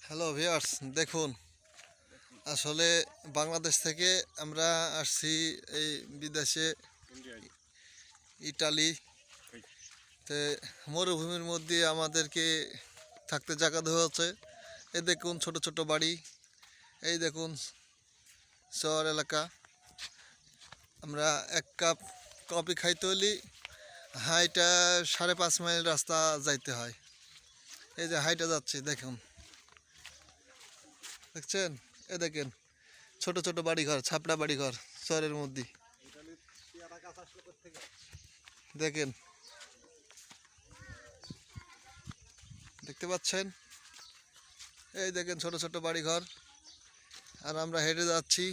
Hello viewers, দেখুন আসলে বাংলাদেশ থেকে আমরা আসছি এই বিদেশে ইটালি তে মরুভূমির মধ্যে আমাদেরকে থাকতে জায়গা দেওয়া হচ্ছে। এই দেখুন ছোট ছোট বাড়ি, এই দেখুন শহর এলাকা। আমরা এক কাপ কফি খাইতে হলে হাইটা 5.5 মাইল রাস্তা যাইতে হয়। এই যে হাইটা যাচ্ছে দেখুন, দেখছেন? এ দেখেন ছোট ছোট বাড়িঘর, ছাপড়া বাড়িঘর শহরের মধ্যে। দেখেন, দেখতে পাচ্ছেন? এই দেখেন ছোট ছোট বাড়িঘর। আর আমরা হেঁটে যাচ্ছি।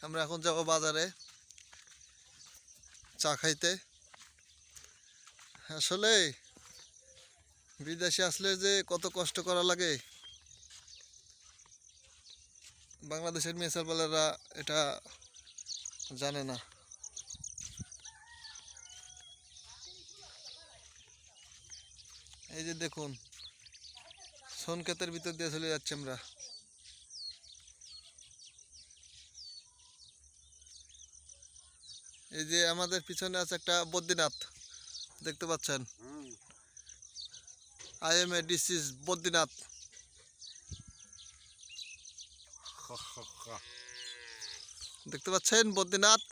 আমরা এখন যাব বাজারে চা খাইতে। আসলে বিদেশে আসলে যে কত কষ্ট করা লাগে, বাংলাদেশের মেসারওয়ালারা এটা জানে না। এই যে দেখুন, সোন ক্ষেতের ভিতর দিয়ে চলে যাচ্ছি আমরা। এই যে আমাদের পিছনে আছে একটা বদ্রীনাথ, দেখতে পাচ্ছেন? IMA this is Badrinath. দেখতে পাচ্ছেন বদ্রীনাথ?